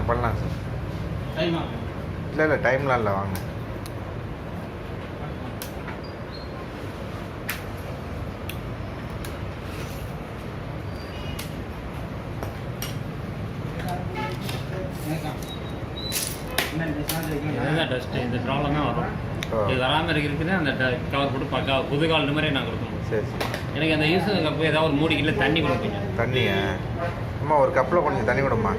பண்ணலாம் சார். இல்லை டைம்லாம் இல்லை, வாங்க. இதுதான் டஸ்ட்டு, இந்த ப்ராப்ளம் தான் வரும். இது வராமல் இருக்கிறதுக்கு அந்த கவர் போட்டு பக்கா புது கால் மாதிரி நான் கொடுக்கணும். சரி சரி. எனக்கு அந்த யூஸ் கப்பு ஏதாவது ஒரு மூடிக்கிட்ட தண்ணி கொடுப்பீங்க. தண்ணியா? அம்மா ஒரு கப்பில் கொஞ்சம் தண்ணி கொடுமா.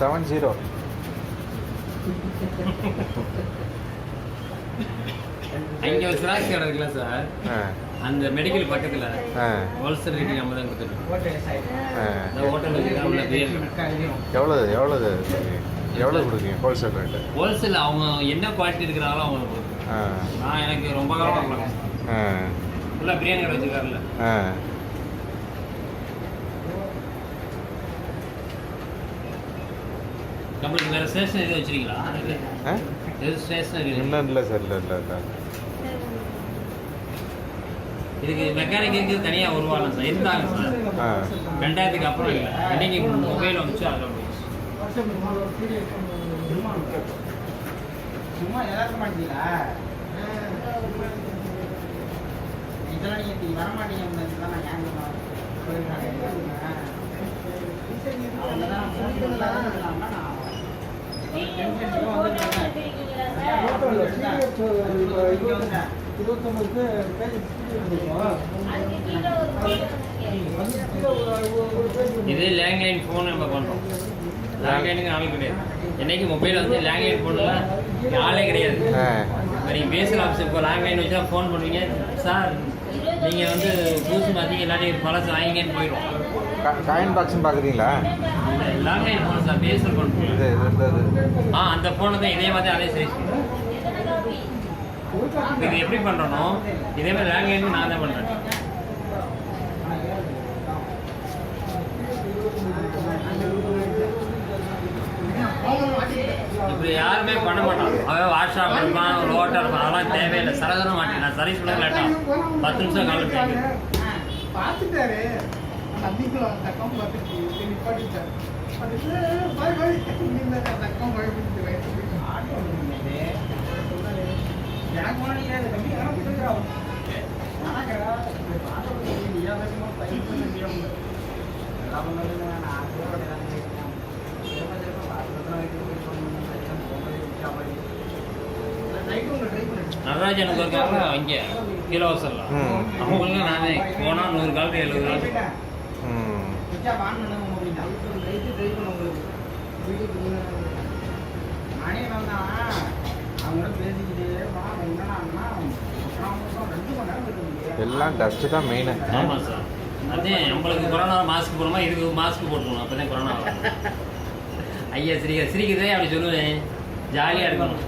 செவன் 0. அங்கே ஒரு ஸ்நாக்ஸ் கடை இருக்குல்ல சார், அந்த மெடிக்கல் பக்கத்தில் ஹோல்சேல் ரேட்டு நம்ம தான் கொடுத்துருக்கோம். இந்த ஹோட்டல் எவ்வளோ கொடுக்குறீங்க ஹோல்சேல் ரேட்டு? ஹோல்சேல் அவங்க என்ன குவாலிட்டி இருக்கிறாங்களோ அவங்க கொடுக்குறேன். நான் எனக்கு ரொம்ப காலம் பண்ணேன். ஃபுல்லாக பிரியாணி கடை வச்சுருக்காருல்ல. நம்மளுக்கு வேறு ஸ்டேஷனரி எதுவும் வச்சுருக்கீங்களா? எது ஸ்டேஷனரி? இல்லை சார், இல்லை. இதுக்கு மெக்கானிக்கு தனியாக உருவாகலாம் சார், இருந்தாங்க சார். 2000க்கு அப்புறம் இல்லை. இன்னைக்கு மொபைல் வந்துச்சு, அதில் சும்மா எதாக்க மாட்டீங்களா? இதெல்லாம் நீங்கள் வர மாட்டீங்க. நான் ஏன் இது லேண்ட்லைன் ஃபோன் நம்ம பண்ணுறோம். லேண்ட்லைனுக்கு ஆள் கிடையாது. என்னைக்கு மொபைல் வந்து லேண்ட்லைன் ஃபோனில் ஆளே கிடையாது. நீங்கள் பேசுகிற ஆப்ஷன் இப்போ லேண்ட்லைன் வச்சா ஃபோன் பண்ணுவீங்க, சார் நீங்கள் வந்து புதுசு மாற்றிங்க எல்லாத்தையும் பழசு வாங்கிங்கன்னு போயிடும். காயின் பாக்ஸ்ன்னு பார்க்குறீங்களா? லேண்ட்லைன் ஃபோன் சார், பேசுகிற ஃபோன். அந்த ஃபோனு தான் இதே மாதிரி அதே சைஸ். இது எப்படி பண்ணுறனோ இதே மாதிரி லேண்ட்லைனுக்கு நான் தான் பண்ணுறேன். இப்படி யாருமே பண்ண மாட்டான். அவன் வாட்ஸ்அப் இருப்பான், ஒரு ஓட்டர் இருப்பான், அதெல்லாம் தேவையில்லை. சரதன மாட்டேன். நான் சர்வீஸ் பண்ண லேட்டாக 10 நிமிஷம் காலம் பார்த்துட்டாரு. நடராஜனுக்கு இருக்காங்க இங்கே கிலோசரில். அவங்களுக்கு நானே போனால் 100 கால் 70 கால். எல்லாம் டஸ்ட்டு தான் மெயின். ஆமாம் சார், அதே நம்மளுக்கு கொரோனா மாஸ்க் போடுமா, இதுக்கு மாஸ்க் போட்டுக்கணும். அப்போ தான் கொரோனா ஐயா சிரிக்கிறதே அப்படி சொல்லுவேன். ஜாலியாக இருக்கணும்.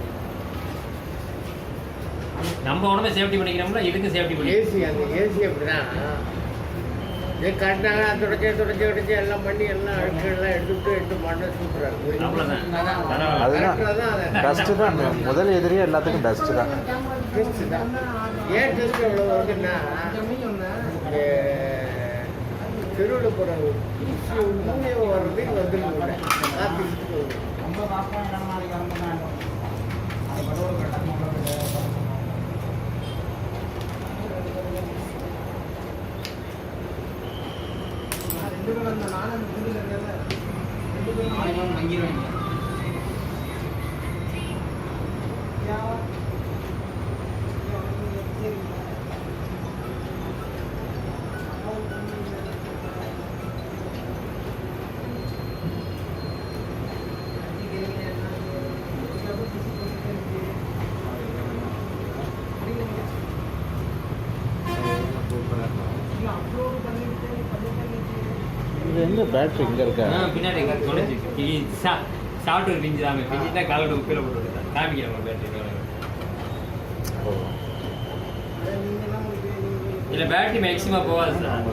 நம்ம உடம்பை சேஃப்டி பண்ணிக்கிறோம்ல, இதுக்கு சேஃப்டி பண்ணி. ஏசி அப்படிதான் கட்டினாங்க. தொடச்சி எல்லாம் பண்ணி எல்லாம் அழுக்கெல்லாம் எடுத்து பண்ண சூப்பராக இருக்கும். அதுதான் டஸ்ட்டு தான் முதல் எதிரியே எல்லாத்துக்கும் டஸ்ட்டு தான். ஏன் டெஸ்ட் எவ்வளோ வருதுன்னா, தெருவில் போகிற வர்றதுக்கு வந்துருக்கு. ரொம்ப எங்க பேட்டரி இங்கே இருக்கா? பின்னாடி சாப்பிட்டு பிஞ்சுதாங்க. பிஞ்சுட்டா காலோட உப்பில் போட்டு காமிக்கிறோம் பேட்டரி. இல்லை பேட்டரி மேக்ஸிமம் போகாது சார்.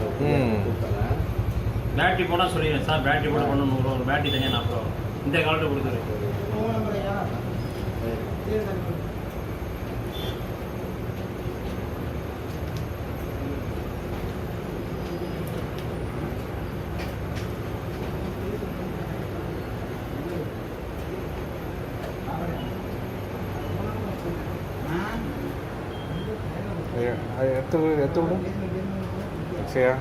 பேட்டரி போனால் சொல்லிடுறேன் சார், பேட்டரி போட பண்ண 100 ரூபா, ஒரு பேட்டரி தனியாக 40 ரூபா, இந்த காலத்தை கொடுத்துருவேன். எத்த விடும் சரியா?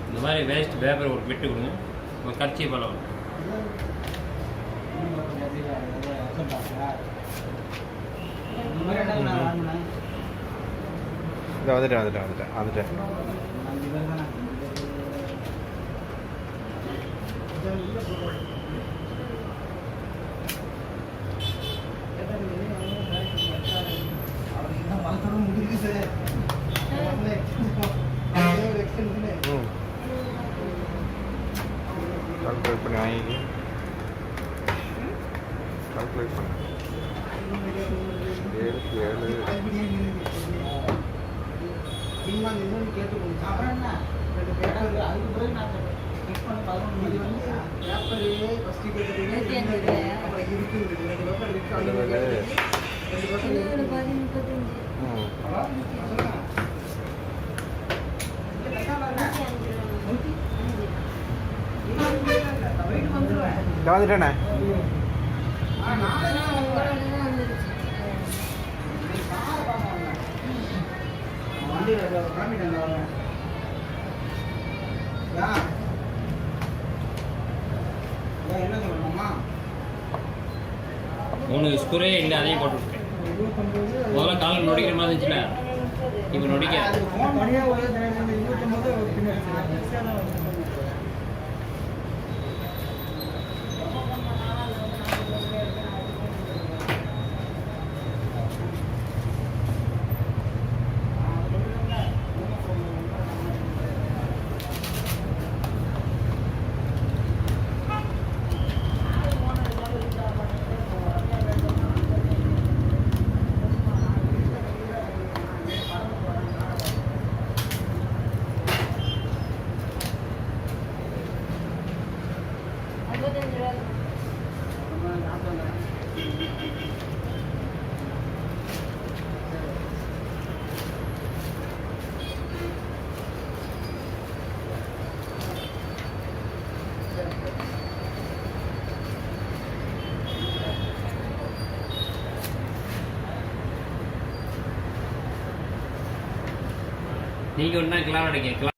இந்த மாதிரி வேஸ்ட் பேப்பர் ஒரு விட்டு கொடுங்க, ஒரு கர்ச்சி பழம். வந்துட்டேன். கால்குலேட் பண்ணி வாங்கி கால்குலேட் பண்ண 7 வந்துட்டேண்ணே. உனக்கு ஸ்குரே இல்லை, அதையும் போட்டு விட்டேன். முதல்ல காலம் நொடிக்கிற மாதிரி இருந்துச்சுல, இப்போ நொடிக்க நீங்கள் ஒன்றா கிளாஸ் அடிக்க